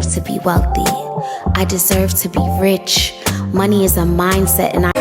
deserve to be wealthy. I deserve to be rich. Money is a mindset, and I.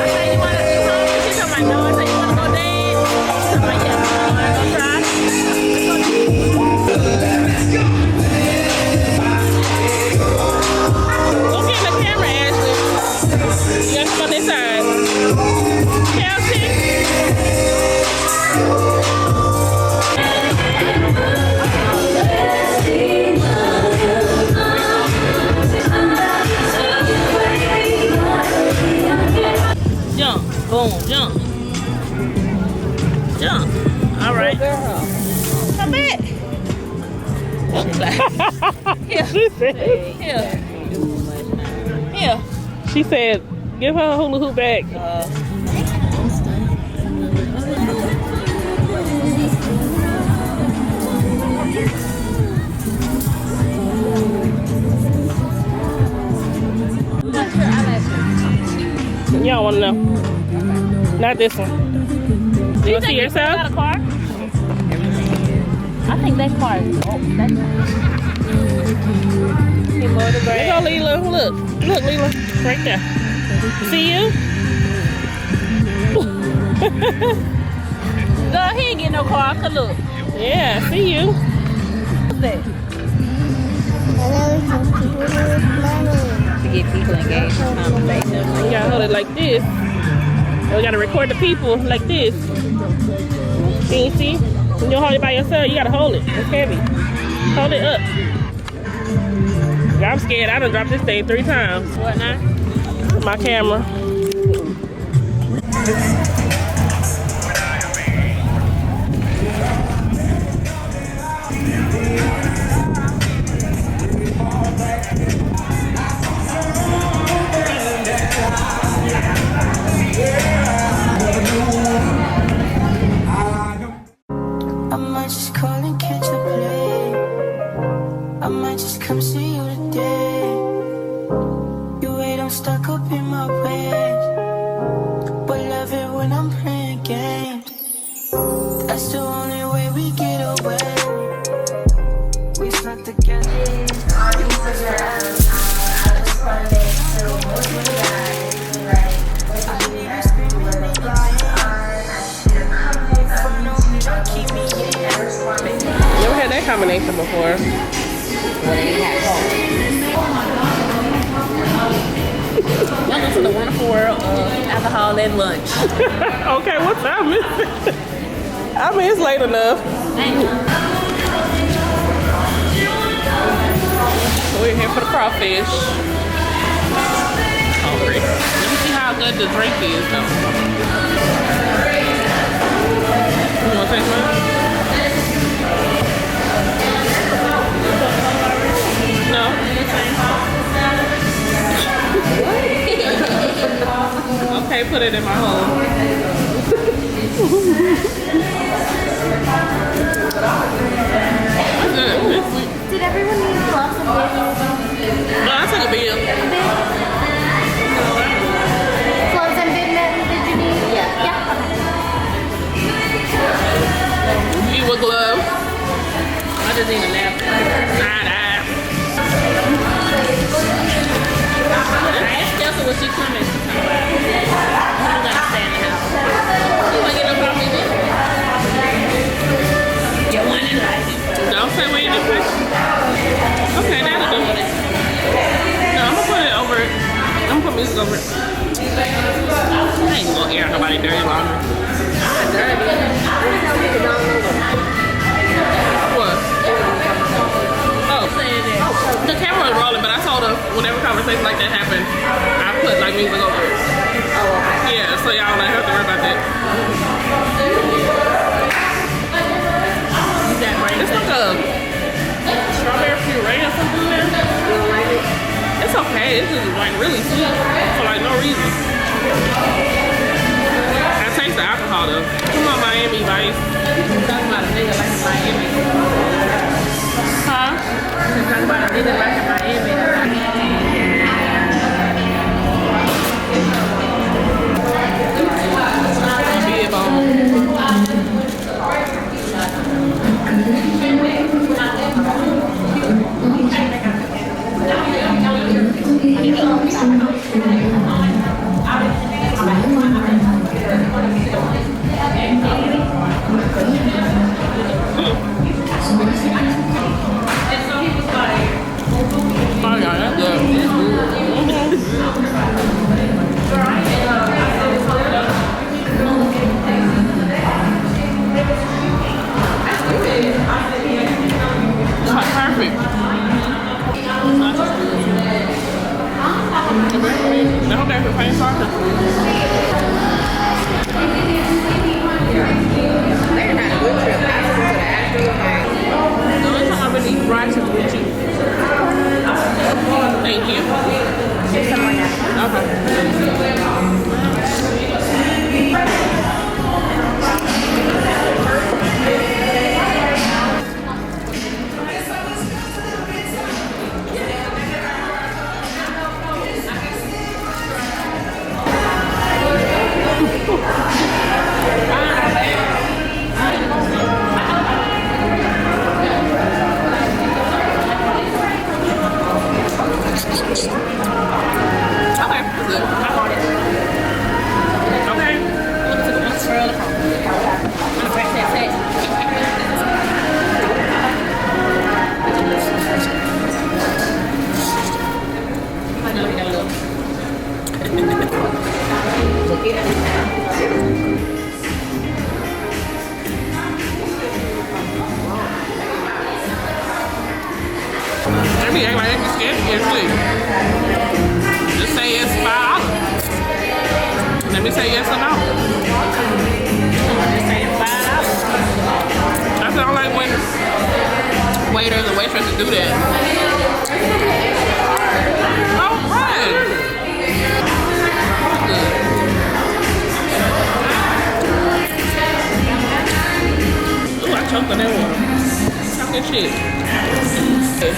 Boom, jump. Jump. All right. Come back. Here. She said, Here. Here. she said, give her a hula hoop back. Y'all want to know? Not this one. Do you see yourself? Got a car? I think that car is that's There go Leela. Look. Look, Leela. Right there. See you? Girl, he ain't getting no car. Cause look. Yeah, see you. What's that? To get people engaged in conversation. You gotta hold it like this. And we gotta record the people like this. Can you see? When you hold it by yourself, you gotta hold it. It's heavy. Hold it up. I'm scared. I done dropped this thing 3 times. What now? My camera. I might just call and catch a plane. I might just come see you today. You wait, I'm stuck up in my ways, but love it when I'm playing games. That's the only way we get away. We stuck together. You was right. I was running through what we got. I hear you screaming and lying. You ever had that combination before? Welcome to the wonderful world of alcohol at lunch. Okay, what time is it? I mean, it's late enough. We're here for the crawfish. Hungry. Let me see how good the drink is, though. You want to taste one? No? Okay, put it in my hole. That's good. It's sweet. Did everyone need gloves and bibs? No, I took a bill. Gloves and bib net did you need? Yeah. Eat with gloves. I just need a napkin. Nah. I asked Kelsey when she coming. She come by. You gotta stay in the house. You wanna get no coffee with me? You want it like it. Don't say we ain't in fish. Okay, that'll do it. No, I'm gonna put it over it. I'm gonna put music over it. I ain't gonna air nobody dirty laundry. What? Oh, the camera was rolling, but I told her whenever conversation like that happens, I put like music over it. Yeah, so y'all don't have to worry about that. It's like a strawberry puree or something there. It's okay. It's just like really sweet for like no reason. I taste the alcohol though. Come on, Miami Vice. Talk about a nigga like in Miami. Huh? Talk about a nigga like in Miami. Big bone. Oh yeah, that's perfect. I hope that's the same sausage. They're not a good trip. I took them to the actual thing. The only time I've been eating rice is with you. Thank you. Okay, that's good. Okay. Let me act like I'm scared to get sleep. Just say it's $5. Let me say yes or no. Just say it's $5. I sound like when waiters and waitresses do that. Oh, right. Ooh, I choked on that one. Talking shit. No.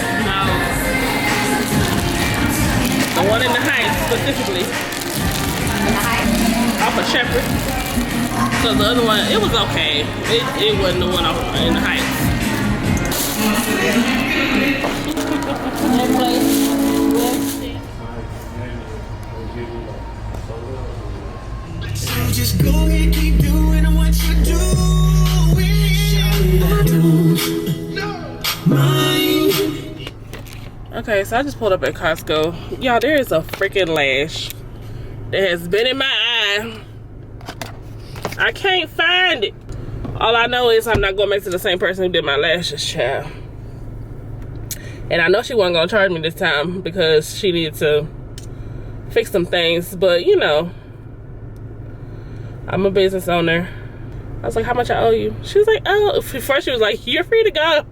The one in the Heights specifically. Off of Shepherd. So the other one, it was okay. It wasn't the one off in the Heights. Just go ahead, keep doing what you're doing. Okay, so I just pulled up at Costco. Y'all, there is a freaking lash that has been in my eye. I can't find it. All I know is I'm not going back to the same person who did my lashes, child. And I know she wasn't gonna charge me this time because she needed to fix some things, but you know, I'm a business owner. I was like, how much I owe you? She was like, oh, first she was like, you're free to go.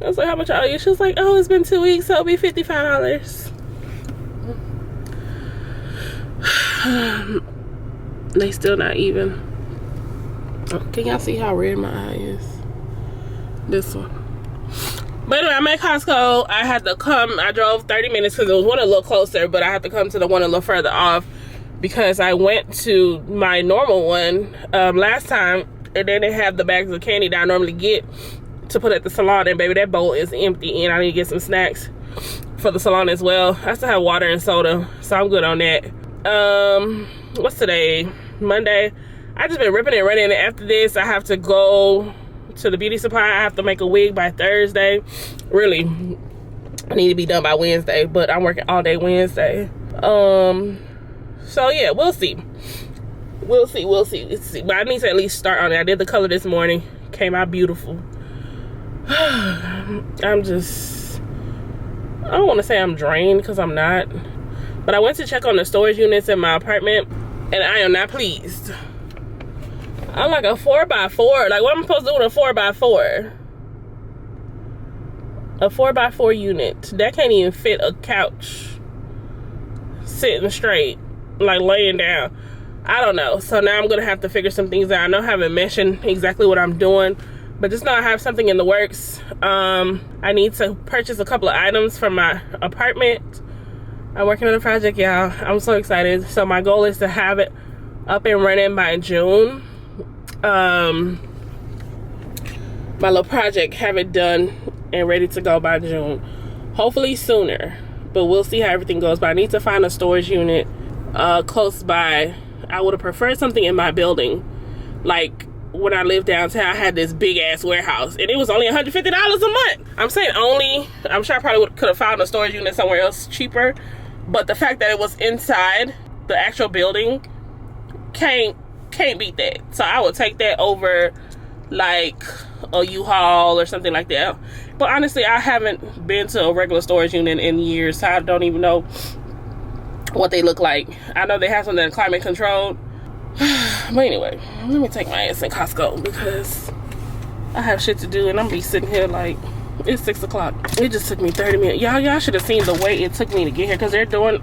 I was like, how much I owe you? She was like, oh, it's been 2 weeks, so it'll be $55. They still not even. Can y'all see how red my eye is? This one. But anyway, I'm at Costco. I had to come, I drove 30 minutes because it was one a little closer, but I had to come to the one a little further off because I went to my normal one last time, and then they have the bags of candy that I normally get to put at the salon, and baby, that bowl is empty, and I need to get some snacks for the salon as well. I still have water and soda, so I'm good on that. What's today? Monday. I just been ripping and running, and after this, I have to go to the beauty supply. I have to make a wig by Thursday. Really, I need to be done by Wednesday, but I'm working all day Wednesday. So yeah, we'll see. We'll see. But I need to at least start on it. I did the color this morning. Came out beautiful. I'm just, I don't want to say I'm drained because I'm not. But I went to check on the storage units in my apartment, and I am not pleased. I'm like a 4x4. Like, what am I supposed to do with a 4x4? A 4x4 unit. That can't even fit a couch. Sitting straight. Like, laying down. I don't know. So now I'm going to have to figure some things out. I know I haven't mentioned exactly what I'm doing, but just know I have something in the works. I need to purchase a couple of items from my apartment. I'm working on a project, y'all. I'm so excited. So my goal is to have it up and running by June. My little project, have it done and ready to go by June. Hopefully sooner. but we'll see how everything goes. But I need to find a storage unit close by. I would have preferred something in my building. Like when I lived downtown, I had this big ass warehouse and it was only $150 a month. I'm saying only. I'm sure I probably could have found a storage unit somewhere else cheaper, but the fact that it was inside the actual building can't beat that. So I would take that over like a U-Haul or something like that. But honestly, I haven't been to a regular storage unit in years, so I don't even know what they look like. I know they have something that's climate controlled. But anyway, let me take my ass in Costco because I have shit to do and I'm be sitting here like it's 6 o'clock. It just took me 30 minutes. Y'all should have seen the wait it took me to get here because they're doing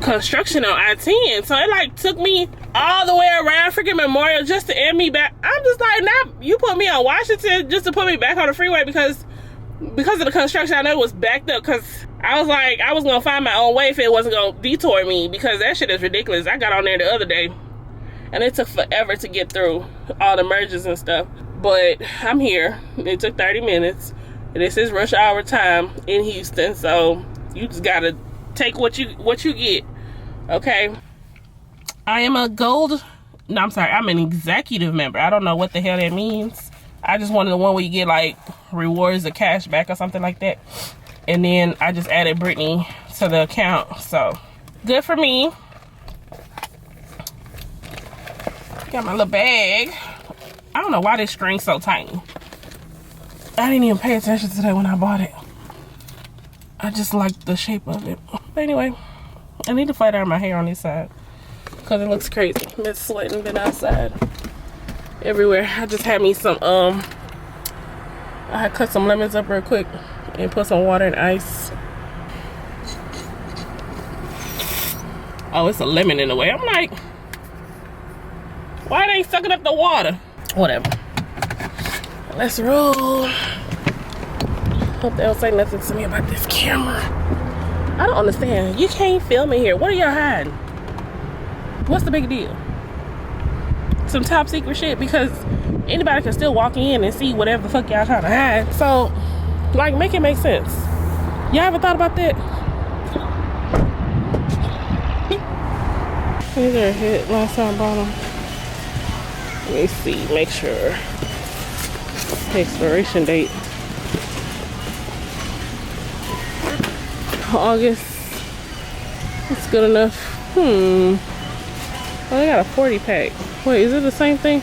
construction on I-10. So it like took me all the way around freaking Memorial just to end me back. I'm just like, now you put me on Washington just to put me back on the freeway because of the construction. I know it was backed up because I was like, I was gonna find my own way if it wasn't gonna detour me because that shit is ridiculous. I got on there the other day and it took forever to get through all the merges and stuff. But I'm here. It took 30 minutes. This is rush hour time in Houston, so you just gotta take what you get. Okay. I am a I'm an executive member. I don't know what the hell that means. I just wanted the one where you get like rewards or cash back or something like that. And then I just added Brittany to the account. So good for me. Got my little bag. I don't know why this string's so tiny. I didn't even pay attention to that when I bought it. I just like the shape of it. But anyway, I need to flat iron my hair on this side because it looks crazy. Been sweating, been outside everywhere. I just had me some I had cut some lemons up real quick and put some water and ice. Oh, it's a lemon in the way. I'm like, why they ain't sucking up the water? Whatever. Let's roll. Hope they don't say nothing to me about this camera. I don't understand. You can't film in here. What are y'all hiding? What's the big deal? Some top secret shit because anybody can still walk in and see whatever the fuck y'all trying to hide. So, like, make it make sense. Y'all ever thought about that? These are a hit. Last time I bought them. Let me see. Make sure. Expiration date. August. It's good enough. Oh, they got a 40 pack. Wait, is it the same thing?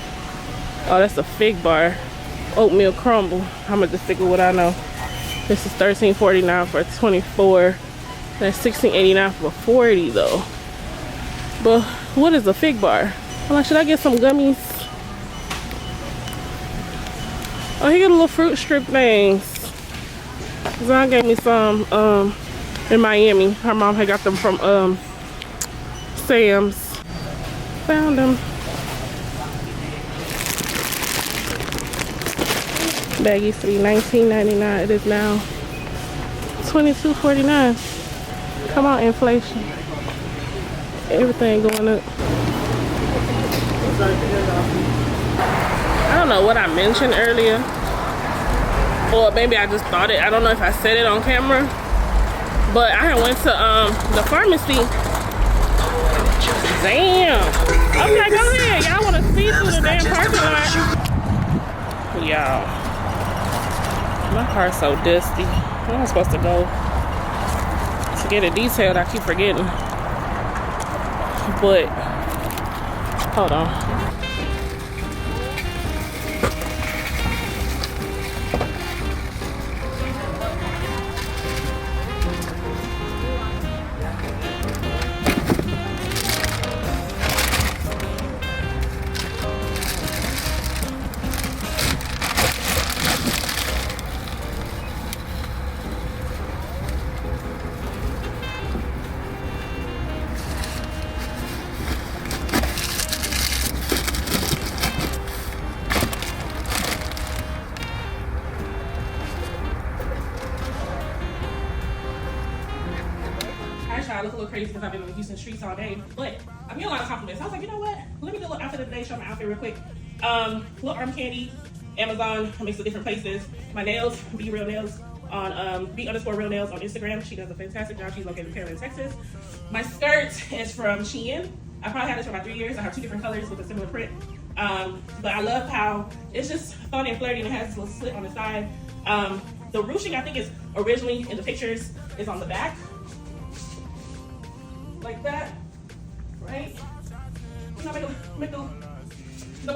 Oh, that's a fig bar. Oatmeal crumble. I'm gonna just stick with what I know. This is $13.49 for 24. That's $16.89 for 40 though. But what is a fig bar? I'm like, should I get some gummies? Oh, he got a little fruit strip things. Zon gave me some in Miami. Her mom had got them from Sam's. Found them. Bag used to be $19.99. It is now $22.49. Come on, inflation. Everything going up. I don't know what I mentioned earlier. Or maybe I just thought it. I don't know if I said it on camera. But I went to the pharmacy. Damn. Okay, go ahead. Y'all want to see through the damn parking lot. Y'all. My car's so dusty. Where am I supposed to go to get it detailed? I keep forgetting. But, hold on. I look a little crazy because I've been on the Houston streets all day, but I'm getting a lot of compliments. I was like, you know what? Let me do a little outfit of the day, show my outfit real quick. Little arm candy, Amazon, I mix with different places. My nails, Be Real Nails, on B_real nails on Instagram. She does a fantastic job. She's located in Pearland, Texas. My skirt is from Shein. I probably had this for about 3 years. I have 2 different colors with a similar print. But I love how it's just fun and flirty and it has this little slit on the side. The ruching, I think, is originally in the pictures is on the back. Like that, right? You know, make a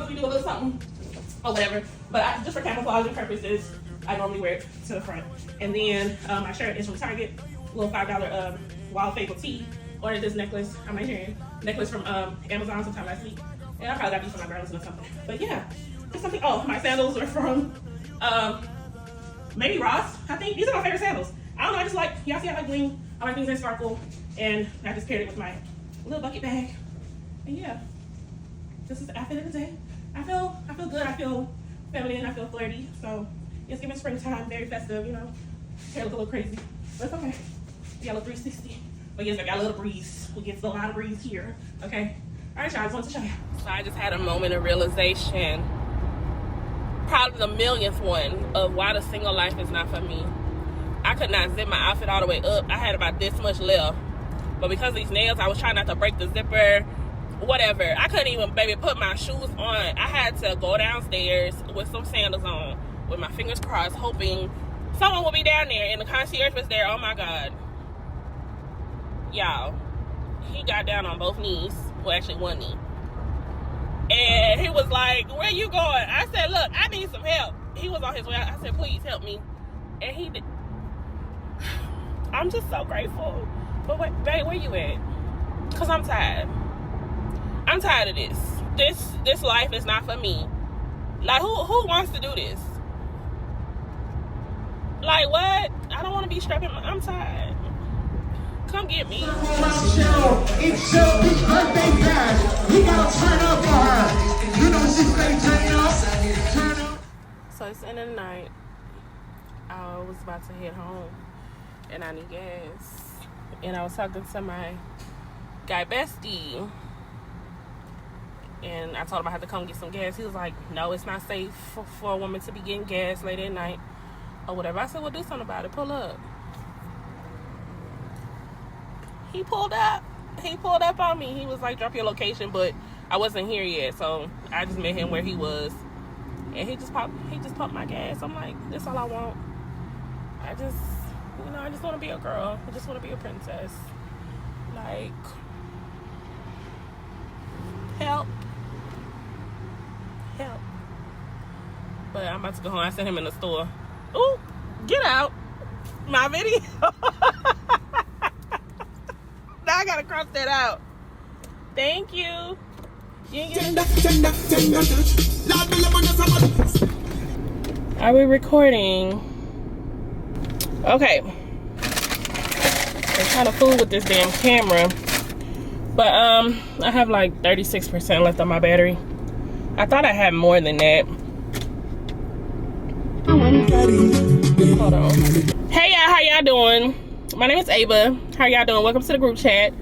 we do a little something or whatever. But just for camouflaging purposes, I normally wear it to the front. And then my shirt is from Target, a little $5 Wild Fable tee. Ordered this necklace, I'm right here, necklace from Amazon sometime last week. And I probably got these for my girls or something. But yeah, just something. Oh, my sandals are from maybe Ross, I think. These are my favorite sandals. I don't know, I just like, y'all see I like bling, I like things that sparkle. And I just paired it with my little bucket bag. And yeah, this is the outfit of the day. I feel good, I feel feminine, I feel flirty. So it's giving springtime, very festive, you know. Hair look a little crazy, but it's okay. We got a little 360. But yes, I got a little breeze. We get a lot of breeze here, okay? All right, y'all, I just wanted to show you. So I just had a moment of realization, probably the millionth one, of why the single life is not for me. I could not zip my outfit all the way up. I had about this much left. But because of these nails, I was trying not to break the zipper, whatever. I couldn't even, baby, put my shoes on. I had to go downstairs with some sandals on, with my fingers crossed, hoping someone would be down there. And the concierge was there. Oh, my God. Y'all, he got down on both knees. Well, actually, one knee. And he was like, where you going? I said, look, I need some help. He was on his way out. I said, please help me. And he did. I'm just so grateful. But wait, babe, where you at? Because I'm tired. I'm tired of this. This life is not for me. Like, who wants to do this? Like, what? I don't want to be strapping. I'm tired. Come get me. It's Shelby's birthday bash. We gotta turn up for her. You know she say turn up. So it's the end of the night. I was about to head home. And I need gas. And I was talking to my guy bestie. And I told him I had to come get some gas. He was like, no, it's not safe for a woman to be getting gas late at night. Or whatever. I said, well, do something about it. Pull up. He pulled up on me. He was like, drop your location, but I wasn't here yet, so I just met him where he was, and he just pumped my gas. I'm like, that's all I want. I just want to be a girl. I just want to be a princess. Like, help. But I'm about to go home. I sent him in the store. Ooh, get out my video. Now I gotta cross that out. Thank you. Are we recording? Okay. I'm trying to fool with this damn camera. But I have like 36% left on my battery. I thought I had more than that. Hold on. Hey y'all, how y'all doing? My name is Ava. How y'all doing? Welcome to the group chat.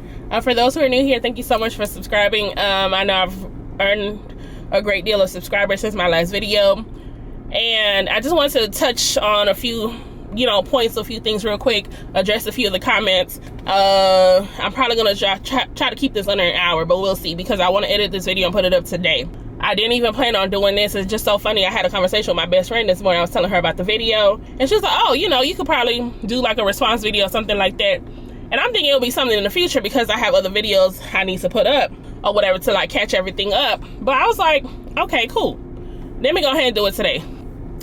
For those who are new here, thank you so much for subscribing. I know I've earned a great deal of subscribers since my last video. And I just wanted to touch on a few, points, a few things real quick, address a few of the comments. I'm probably going to try to keep this under an hour, but we'll see, because I want to edit this video and put it up today. I didn't even plan on doing this. It's just so funny. I had a conversation with my best friend this morning. I was telling her about the video, and she was like, oh, you could probably do like a response video or something like that. And I'm thinking it'll be something in the future, because I have other videos I need to put up or whatever to like catch everything up. But I was like, okay, cool. Let me go ahead and do it today.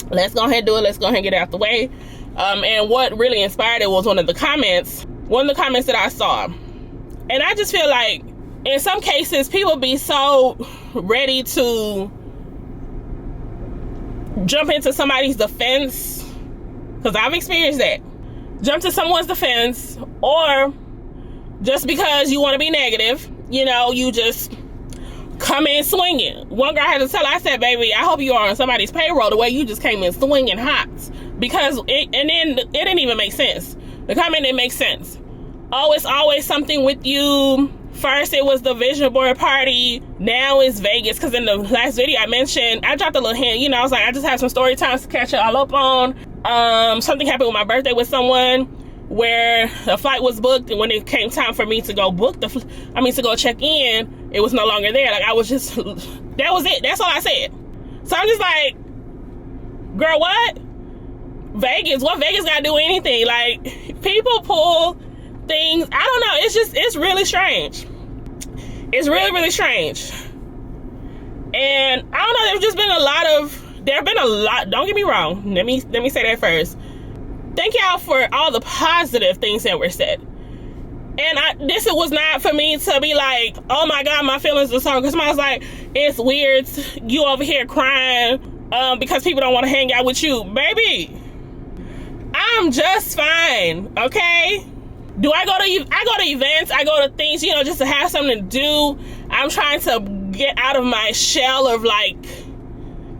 Let's go ahead and do it. Let's go ahead and get it out the way. And what really inspired it was one of the comments that I saw. And I just feel like in some cases, people be so ready to jump into somebody's defense, because I've experienced that. Jump to someone's defense, or just because you want to be negative, you just come in swinging. One girl I had to tell her, I said, baby, I hope you are on somebody's payroll the way you just came in swinging hot, because it didn't even make sense. The comment didn't make sense. Oh, it's always something with you First it was the vision board party, now it's Vegas, because in the last video I mentioned, I dropped a little hint, you know, I was like, I just have some story times to catch it all up on. Something happened with my birthday with someone where the flight was booked, and when it came time for me to go to go check in, it was no longer there. Like, I was just, that was it. That's all I said. So I'm just like, girl, what? Vegas? What Vegas got to do with anything? Like, people pull things. I don't know. It's really strange. It's really, really strange. And I don't know. There have been a lot. Don't get me wrong. Let me say that first. Thank y'all for all the positive things that were said. And this was not for me to be like, oh my God, my feelings are so, because I was like, it's weird, you over here crying because people don't want to hang out with you. Baby, I'm just fine, okay? I go to events, I go to things, you know, just to have something to do. I'm trying to get out of my shell of like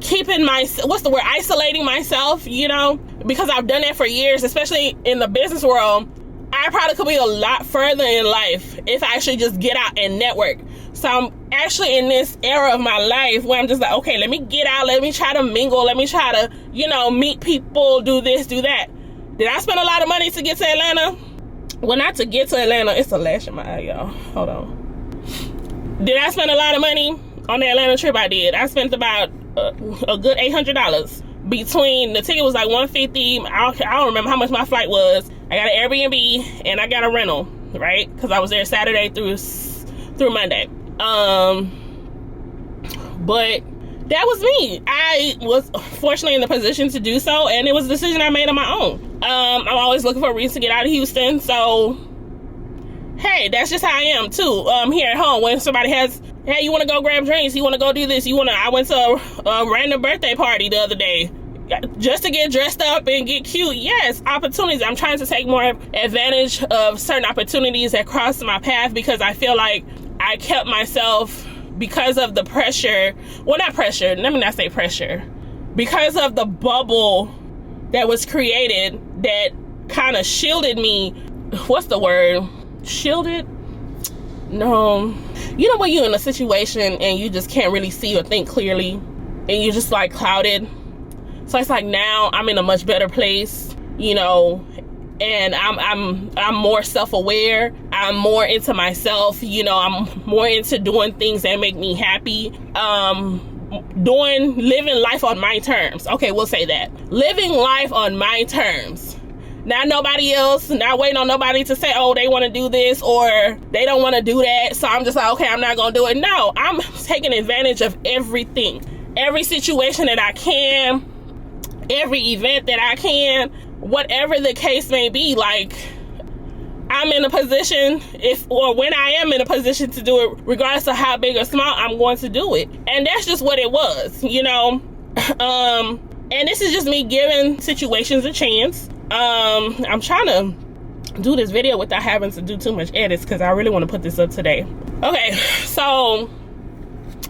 isolating myself, you know, because I've done that for years, especially in the business world. I probably could be a lot further in life if I actually just get out and network. So I'm actually in this era of my life where I'm just like, okay, let me get out, let me try to mingle, let me try to, you know, meet people, do this, do that. Did I spend a lot of money to get to Atlanta? Well, not to get to Atlanta, it's a lash in my eye, y'all. Hold on. Did I spend a lot of money on the Atlanta trip? I did. I spent about a good $800. Between the ticket was like $150. I don't remember how much my flight was. I got an Airbnb and I got a rental, right? Because I was there Saturday through Monday. But that was me. I was fortunately in the position to do so, and it was a decision I made on my own. I'm always looking for a reason to get out of Houston, so hey, that's just how I am too. Here at home, when somebody has, hey, you want to go grab drinks, you want to go do this, I went to a random birthday party the other day just to get dressed up and get cute. Yes, opportunities. I'm trying to take more advantage of certain opportunities that crossed my path, because I feel like I kept myself, because of the pressure, well, not pressure, let me not say pressure, because of the bubble that was created that kind of shielded me. What's the word? Shielded? No. You know when you're in a situation and you just can't really see or think clearly, and you're just like clouded. So it's like now I'm in a much better place, you know, and I'm more self-aware. I'm more into myself, you know, I'm more into doing things that make me happy. Living life on my terms. Okay, we'll say that. Living life on my terms. Not nobody else, not waiting on nobody to say, oh, they want to do this or they don't want to do that. So I'm just like, okay, I'm not going to do it. No, I'm taking advantage of everything. Every situation that I can, every event that I can, whatever the case may be. Like, I'm in a position, when I am in a position to do it, regardless of how big or small, I'm going to do it. And that's just what it was, you know. And this is just me giving situations a chance. I'm trying to do this video without having to do too much edits, because I really want to put this up today. Okay, so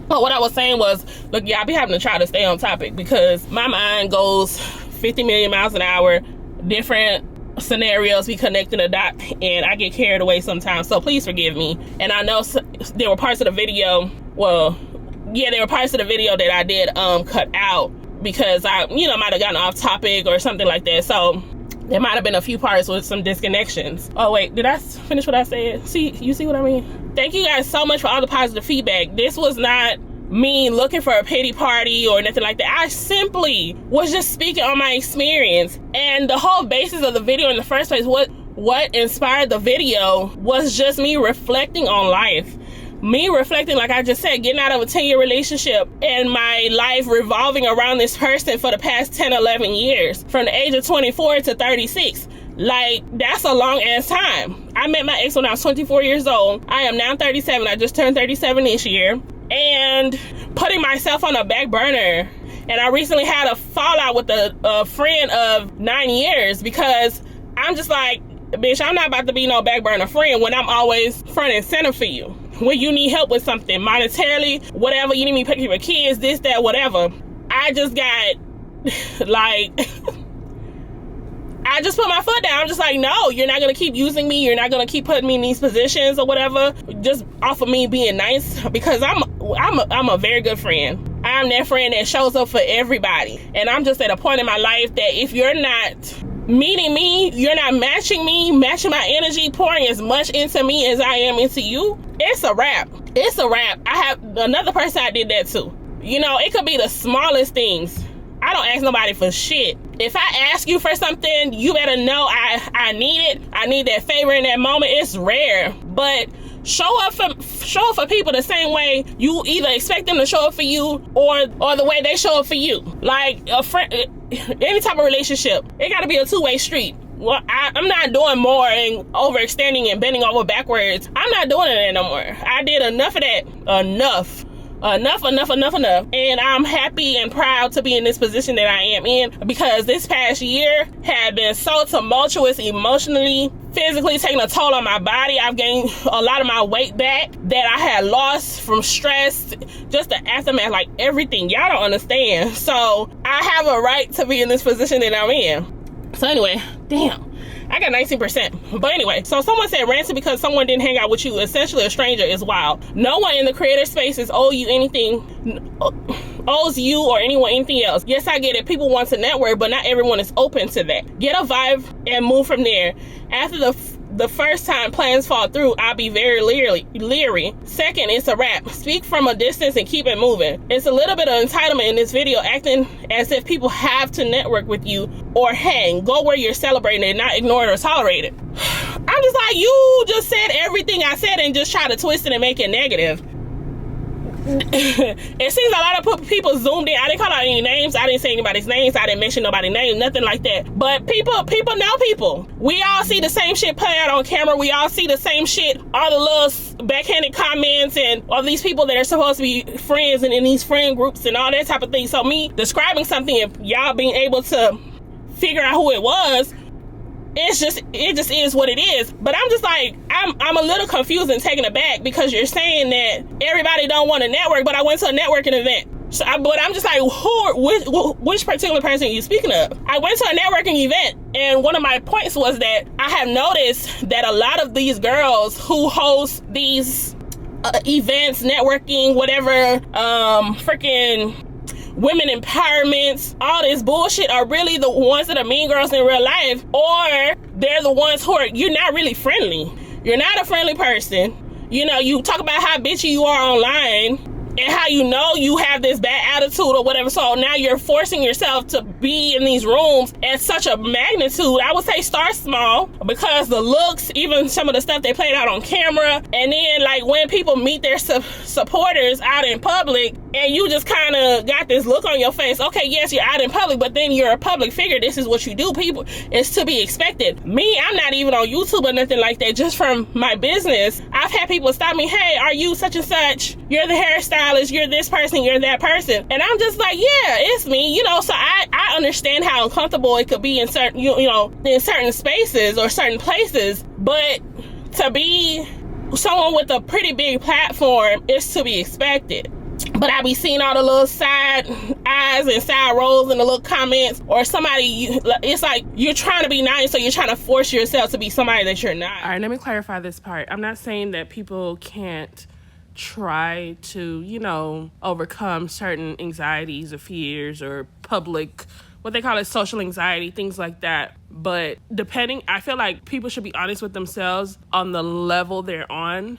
what I was saying was, look, yeah, I be having to try to stay on topic because my mind goes 50 million miles an hour. Different scenarios be connecting the dot, and I get carried away sometimes, so please forgive me. And I know there were parts of the video, there were parts of the video that I did cut out because I, you know, might have gotten off topic or something like that. So there might have been a few parts with some disconnections. Oh wait, did I finish what I said? You see what I mean? Thank you guys so much for all the positive feedback. This was not me looking for a pity party or nothing like that. I simply was just speaking on my experience, and the whole basis of the video in the first place, what inspired the video was just me reflecting on life. Me reflecting, like I just said, getting out of a 10-year relationship and my life revolving around this person for the past 10, 11 years, from the age of 24 to 36. Like, that's a long ass time. I met my ex when I was 24 years old. I am now 37. I just turned 37 this year. And putting myself on a back burner. And I recently had a fallout with a friend of 9 years because I'm just like, bitch, I'm not about to be no back burner friend when I'm always front and center for you. When you need help with something, monetarily, whatever, you need me to pick up your kids, this, that, whatever. I just got, like, I just put my foot down. I'm just like, no, you're not gonna keep using me. You're not gonna keep putting me in these positions or whatever, just off of me being nice, because I'm a very good friend. I'm that friend that shows up for everybody. And I'm just at a point in my life that if you're not meeting me, you're not matching my energy, pouring as much into me as I am into you, it's a wrap. It's a wrap. I have another person I did that to. You know, it could be the smallest things. I don't ask nobody for shit. If I ask you for something, you better know I need it. I need that favor in that moment. It's rare, but show up for people the same way you either expect them to show up for you or the way they show up for you. Like a friend, any type of relationship, it got to be a two-way street. Well, I'm not doing more and overextending and bending over backwards. I'm not doing it no more. I did enough of that. Enough. And I'm happy and proud to be in this position that I am in, because this past year had been so tumultuous emotionally, physically, taking a toll on my body. I've gained a lot of my weight back that I had lost from stress, just the aftermath, like everything. Y'all don't understand. So I have a right to be in this position that I'm in. So anyway, damn, I got 19%. But anyway, so someone said ranting because someone didn't hang out with you, essentially a stranger, is wild. No one in the creator spaces owes you or anyone anything else. Yes, I get it. People want to network, but not everyone is open to that. Get a vibe and move from there. After the first time plans fall through, I'll be very leery. Second, it's a wrap. Speak from a distance and keep it moving. It's a little bit of entitlement in this video, acting as if people have to network with you or hang. Go where you're celebrated and not ignored or tolerated. I'm just like, you just said everything I said and just try to twist it and make it negative. It seems a lot of people zoomed in. I didn't call out any names. I didn't say anybody's names. I didn't mention nobody's name, nothing like that. But people know people. We all see the same shit play out on camera. We all see the same shit, all the little backhanded comments and all these people that are supposed to be friends and in these friend groups and all that type of thing. So me describing something and y'all being able to figure out who it was, it just is what it is. But I'm just like, I'm a little confused and taken aback, because you're saying that everybody don't want to network, but I went to a networking event. So but I'm just like, which particular person are you speaking of? I went to a networking event, and one of my points was that I have noticed that a lot of these girls who host these events, networking, whatever, freaking women empowerments, all this bullshit, are really the ones that are mean girls in real life, or they're the ones who are, you're not really friendly. You're not a friendly person. You know, you talk about how bitchy you are online and how you know you have this bad attitude or whatever. So now you're forcing yourself to be in these rooms at such a magnitude. I would say start small, because the looks, even some of the stuff they played out on camera, and then like when people meet their supporters out in public and you just kind of got this look on your face. Okay, yes, you're out in public, but then you're a public figure. This is what you do, people. It's to be expected. Me, I'm not even on YouTube or nothing like that. Just from my business, I've had people stop me. Hey, are you such and such? You're the hairstylist. You're this person. You're that person. And I'm just like, yeah, it's me. You know, so I understand how uncomfortable it could be in certain, in certain spaces or certain places. But to be someone with a pretty big platform is to be expected. But I be seeing all the little side eyes and side rolls and the little comments, or somebody, it's like you're trying to be nice, so you're trying to force yourself to be somebody that you're not. All right, let me clarify this part. I'm not saying that people can't try to, overcome certain anxieties or fears or public, what they call it, social anxiety, things like that. But I feel like people should be honest with themselves on the level they're on.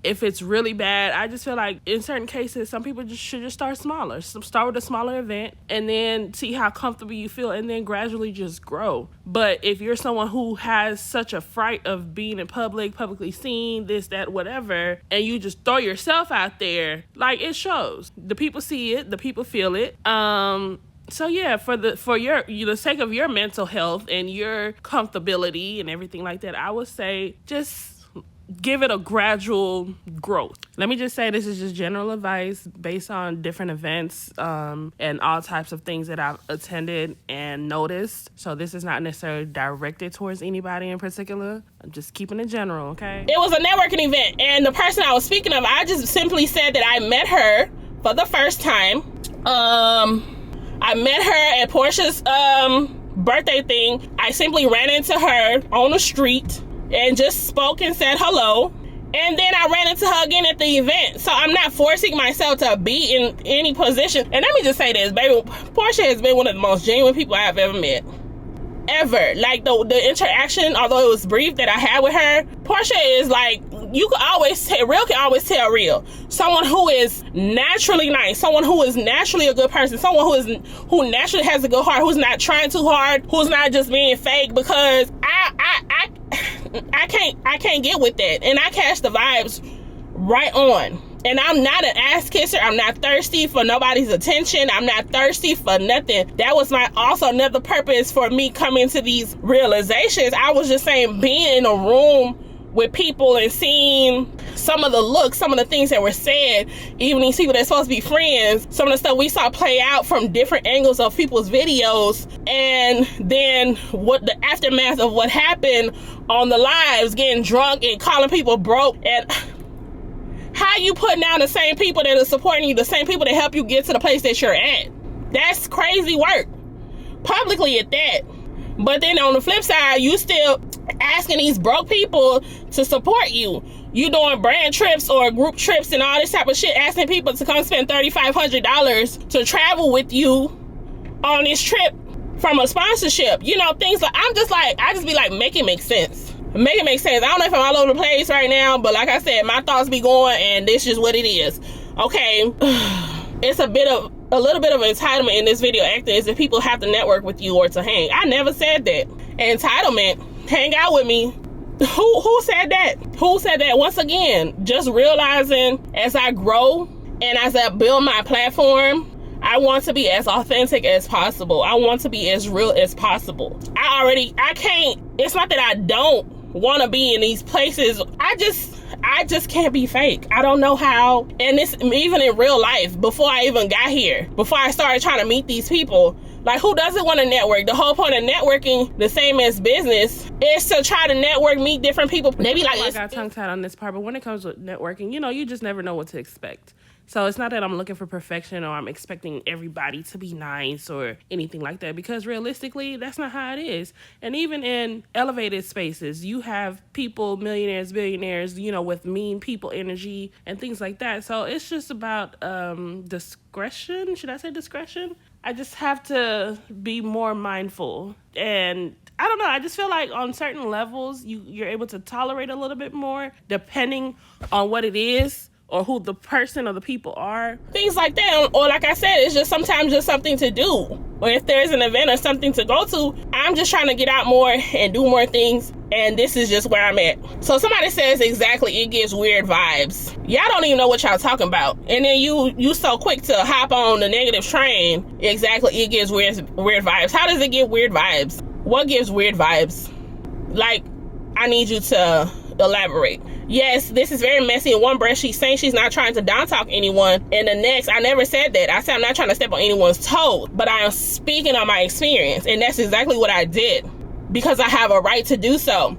If it's really bad, I just feel like in certain cases, some people should just start smaller. Start with a smaller event and then see how comfortable you feel, and then gradually just grow. But if you're someone who has such a fright of being in publicly seen, this, that, whatever, and you just throw yourself out there, like, it shows. The people see it, the people feel it. So yeah, for the sake of your mental health and your comfortability and everything like that, I would say just give it a gradual growth. Let me just say, this is just general advice based on different events and all types of things that I've attended and noticed. So this is not necessarily directed towards anybody in particular. I'm just keeping it general, okay? It was a networking event, and the person I was speaking of, I just simply said that I met her for the first time. I met her at Portia's birthday thing. I simply ran into her on the street and just spoke and said hello. And then I ran into her again at the event. So I'm not forcing myself to be in any position. And let me just say this, baby, Portia has been one of the most genuine people I've ever met. Ever. Like the interaction, although it was brief, that I had with her, Portia is like, you can always tell, real can always tell real. Someone who is naturally nice, someone who is naturally a good person, someone who naturally has a good heart, who's not trying too hard, who's not just being fake, because I can't get with that. And I catch the vibes right on. And I'm not an ass kisser. I'm not thirsty for nobody's attention. I'm not thirsty for nothing. That was also another purpose for me coming to these realizations. I was just saying, being in a room with people and seeing some of the looks, some of the things that were said, even these people that's supposed to be friends, some of the stuff we saw play out from different angles of people's videos, and then what the aftermath of what happened on the lives, getting drunk and calling people broke. And how you putting down the same people that are supporting you, the same people that help you get to the place that you're at? That's crazy work, publicly at that. But then on the flip side, you still asking these broke people to support you. You doing brand trips or group trips and all this type of shit, asking people to come spend $3,500 to travel with you on this trip from a sponsorship. You know, things like, I just be like, make it make sense. Make it make sense. I don't know if I'm all over the place right now, but like I said, my thoughts be going, and this is what it is. Okay, it's a little bit of entitlement in this video acting as if people have to network with you or to hang. I never said that. Entitlement, hang out with me. Who said that? Who said that? Once again, just realizing as I grow and as I build my platform, I want to be as authentic as possible. I want to be as real as possible. I can't, it's not that I don't want to be in these places. I just can't be fake. I don't know how. And this, even in real life, before I even got here, before I started trying to meet these people, like, who doesn't want to network? The whole point of networking, the same as business, is to try to network, meet different people. They be like, I got tongue-tied on this part, but when it comes with networking, you know, you just never know what to expect. So it's not that I'm looking for perfection or I'm expecting everybody to be nice or anything like that, because realistically, that's not how it is. And even in elevated spaces, you have people, millionaires, billionaires, you know, with mean people energy and things like that. So it's just about discretion. Should I say discretion? I just have to be more mindful. And I don't know, I just feel like on certain levels, you're able to tolerate a little bit more depending on what it is or who the person or the people are. Things like that. Or like I said, it's just sometimes just something to do. Or if there's an event or something to go to, I'm just trying to get out more and do more things. And this is just where I'm at. So somebody says exactly, it gives weird vibes. Y'all don't even know what y'all talking about. And then you so quick to hop on the negative train. Exactly, it gives weird vibes. How does it give weird vibes? What gives weird vibes? Like, I need you to elaborate. Yes, this is very messy. In one breath, she's saying she's not trying to down talk anyone. And the next, I never said that. I said I'm not trying to step on anyone's toes, but I am speaking on my experience. And that's exactly what I did, because I have a right to do so.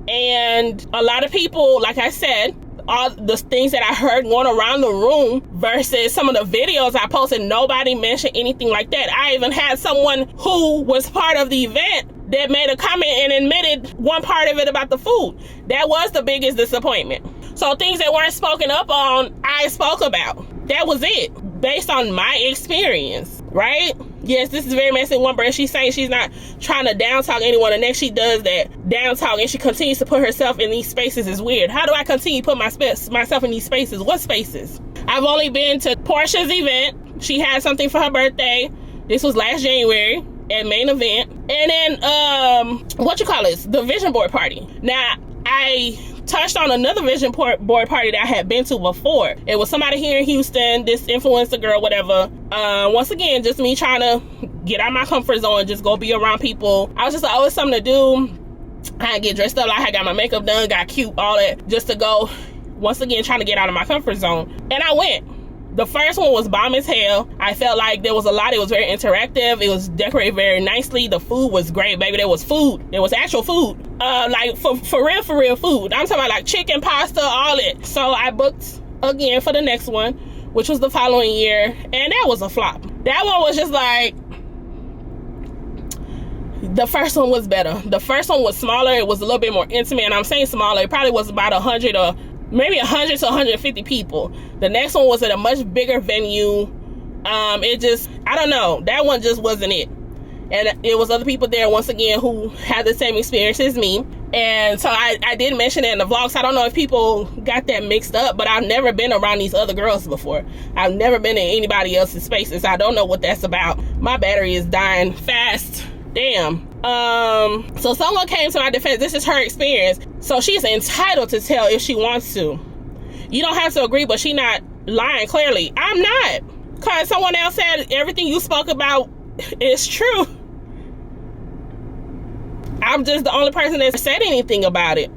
And a lot of people, like I said, all the things that I heard going around the room versus some of the videos I posted, nobody mentioned anything like that. I even had someone who was part of the event that made a comment and admitted one part of it about the food. That was the biggest disappointment. So things that weren't spoken up on, I spoke about. That was it, based on my experience, right? Yes, this is very messy. One breath, she's saying she's not trying to down talk anyone. The next she does that down talk and she continues to put herself in these spaces is weird. How do I continue to put myself in these spaces? What spaces? I've only been to Portia's event. She had something for her birthday. This was last January at Main Event. And then, the vision board party. Now, I touched on another vision board party that I had been to before. It was somebody here in Houston, this influencer girl, whatever. Once again, just me trying to get out of my comfort zone, just go be around people. I was just like, oh, it's something to do. I get dressed up, like I got my makeup done, got cute, all that, just to go, once again, trying to get out of my comfort zone. And I went. The first one was bomb as hell. I felt like there was a lot. It was very interactive. It was decorated very nicely. The food was great, baby. There was food. There was actual food. Like for real food. I'm talking about like chicken, pasta, all it. So I booked again for the next one, which was the following year. And that was a flop. That one was just like, The first one was better. The first one was smaller. It was a little bit more intimate, and I'm saying smaller. It probably was about 100 or maybe 100 to 150 people. The next one was at a much bigger venue. It just, I don't know. That one just wasn't it. And it was other people there, once again, who had the same experience as me. And so I did mention it in the vlogs. I don't know if people got that mixed up, but I've never been around these other girls before. I've never been in anybody else's spaces. I don't know what that's about. My battery is dying fast. Damn. So someone came to my defense. This is her experience. So she's entitled to tell if she wants to. You don't have to agree, but she not lying clearly. I'm not. Because someone else said everything you spoke about is true. I'm just the only person that said anything about it.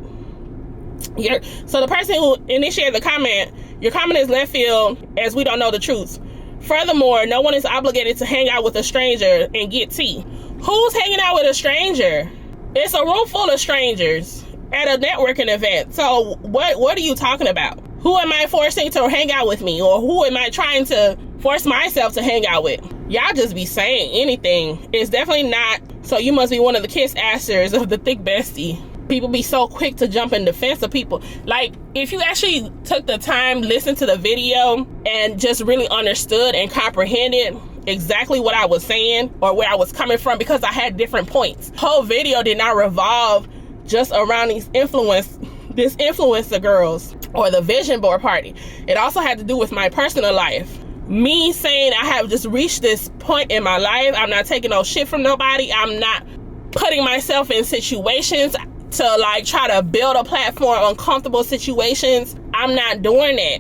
So the person who initiated the comment, your comment is left field as we don't know the truth. Furthermore, no one is obligated to hang out with a stranger and get tea. Who's hanging out with a stranger? It's a room full of strangers at a networking event. So what are you talking about? Who am I forcing to hang out with me? Or who am I trying to force myself to hang out with? Y'all just be saying anything. It's definitely not. So you must be one of the kiss assers of the thick bestie. People be so quick to jump in defense of people. Like, if you actually took the time, listened to the video, and just really understood and comprehended exactly what I was saying or where I was coming from, because I had different points. Whole video did not revolve just around this influencer girls or the vision board party. It also had to do with my personal life. Me saying I have just reached this point in my life. I'm not taking no shit from nobody. I'm not putting myself in situations to like try to build a platform, uncomfortable situations. I'm not doing that.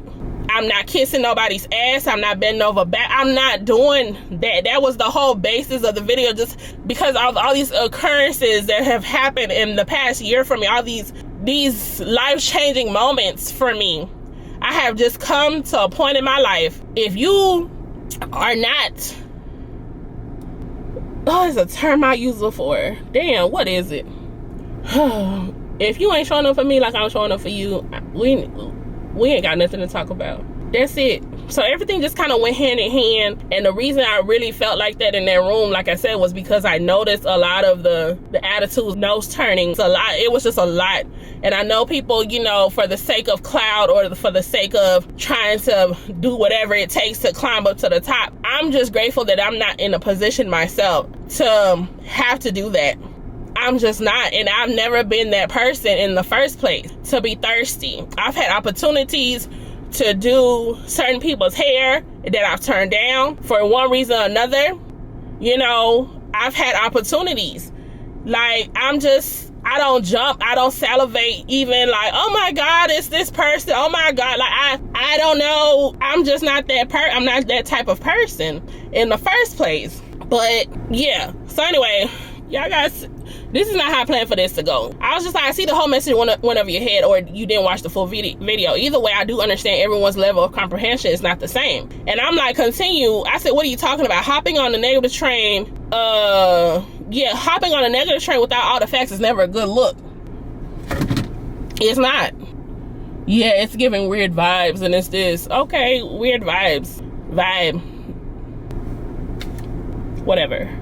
I'm not kissing nobody's ass. I'm not bending over back. I'm not doing that. That was the whole basis of the video, just because of all these occurrences that have happened in the past year for me, all these life-changing moments for me. I have just come to a point in my life. If you are not, it's a term I use before. Damn, what is it? If you ain't showing up for me like I'm showing up for you, we ain't got nothing to talk about. That's it. So everything just kind of went hand in hand. And the reason I really felt like that in that room, like I said, was because I noticed a lot of the attitudes, nose turning. It's a lot. It was just a lot. And I know people, you know, for the sake of clout or for the sake of trying to do whatever it takes to climb up to the top. I'm just grateful that I'm not in a position myself to have to do that. I'm just not, and I've never been that person in the first place to be thirsty. I've had opportunities to do certain people's hair that I've turned down for one reason or another. You know, I've had opportunities. Like, I don't jump, I don't salivate even like, oh my God, it's this person, oh my God. Like, I don't know, I'm just not I'm not that type of person in the first place. But yeah, so anyway, y'all guys, this is not how I planned for this to go. I was just like, I see the whole message went over your head, or you didn't watch the full video. Either way, I do understand everyone's level of comprehension is not the same. And I'm like, continue. I said, what are you talking about? Hopping on the negative train, hopping on a negative train without all the facts is never a good look. It's not. Yeah, it's giving weird vibes, and it's this. Okay, weird vibes. Vibe. Whatever.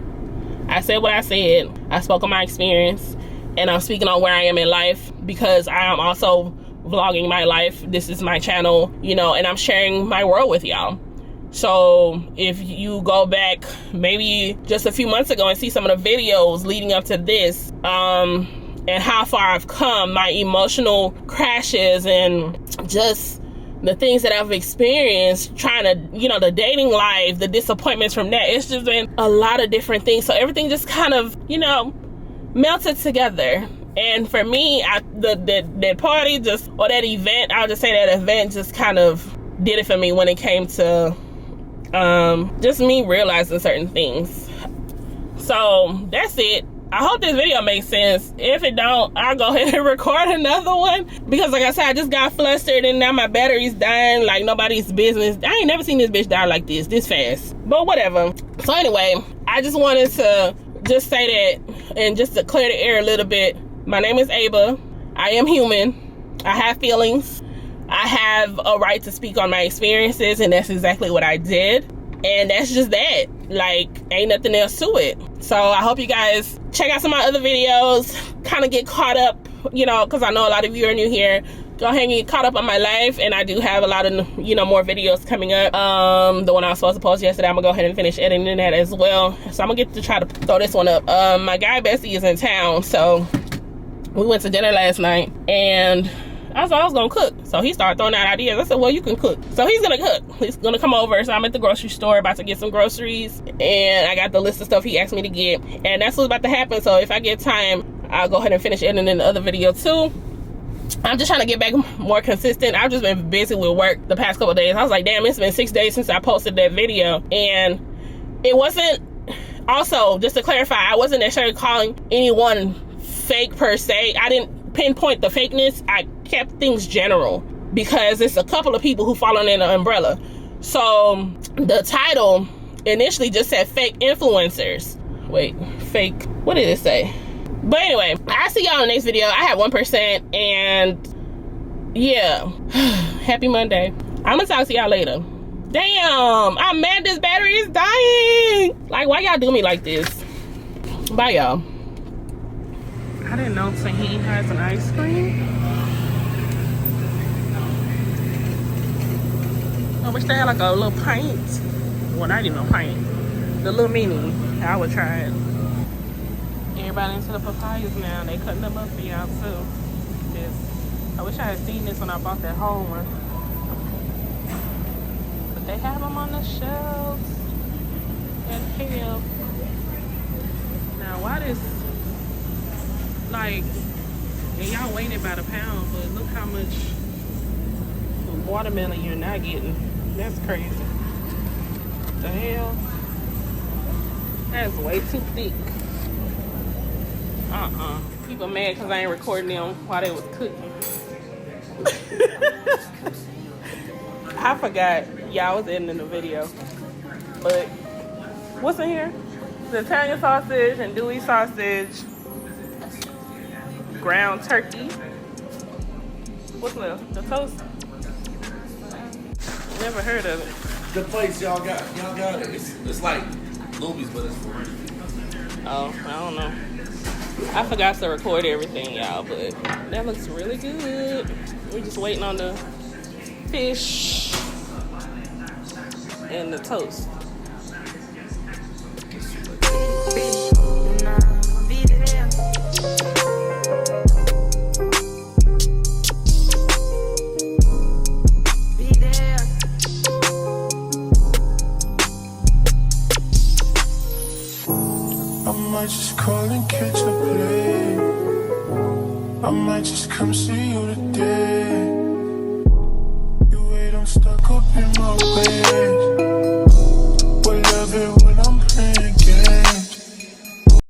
I said what I said. I spoke on my experience, and I'm speaking on where I am in life because I am also vlogging my life. This is my channel, you know, and I'm sharing my world with y'all. So if you go back maybe just a few months ago and see some of the videos leading up to this, and how far I've come, my emotional crashes and just the things that I've experienced trying to, you know, the dating life, the disappointments from that, it's just been a lot of different things. So everything just kind of, you know, melted together. And for me, that party just, or that event, I'll just say that event just kind of did it for me when it came to just me realizing certain things. So that's it. I hope this video makes sense. If it don't, I'll go ahead and record another one, because like I said, I just got flustered and now my battery's dying like nobody's business. I ain't never seen this bitch die like this fast, but whatever. So anyway, I just wanted to just say that, and just to clear the air a little bit. My name is Aba. I am human. I have feelings. I have a right to speak on my experiences, and that's exactly what I did. And that's just that. like ain't nothing else to it. So I hope you guys check out some of my other videos, kind of get caught up, you know, because I know a lot of you are new here. Go ahead and get caught up on my life, and I do have a lot of, you know, more videos coming up. The one I was supposed to post yesterday, I'm gonna go ahead and finish editing that as well. So I'm gonna get to try to throw this one up. My guy Bessie is in town, so we went to dinner last night, and I was gonna cook. So he started throwing out ideas. I said, well, you can cook. So he's gonna cook. He's gonna come over. So I'm at the grocery store about to get some groceries, and I got the list of stuff he asked me to get, and that's what's about to happen. So if I get time, I'll go ahead and finish editing the other video too. I'm just trying to get back more consistent. I've just been busy with work the past couple days. I was like, damn, it's been 6 days since I posted that video. And it wasn't, also, just to clarify, I wasn't necessarily calling anyone fake per se. I didn't pinpoint the fakeness. I kept things general because it's a couple of people who fall under the umbrella. So the title initially just said fake influencers. Wait, fake, what did it say? But anyway, I'll see y'all in the next video. I have 1%, and yeah, happy Monday. I'm gonna talk to y'all later. Damn, I'm mad this battery is dying. Like, why y'all do me like this? Bye, y'all. I didn't know Tahini has an ice cream. I wish they had like a little pint. Well, not even a pint. The little mini. I would try it. Everybody into the papayas now. They cutting them up for y'all too. I wish I had seen this when I bought that whole one. But they have them on the shelves. And hell. Now why this, like, and y'all weighing it by the pound, but look how much watermelon you're not getting. That's crazy. The hell? That's way too thick. People mad because I ain't recording them while they was cooking. I forgot y'all was ending the video. But what's in here? The Italian sausage and Dewey sausage, ground turkey. What's left? The toast? Never heard of it. The place y'all got it. It's like Luby's, but it's for rent. Oh, I don't know. I forgot to record everything, y'all, but that looks really good. We're just waiting on the fish and the toast. I might just call and catch a plane. I might just come see you today. You wait, I'm stuck up in my ways.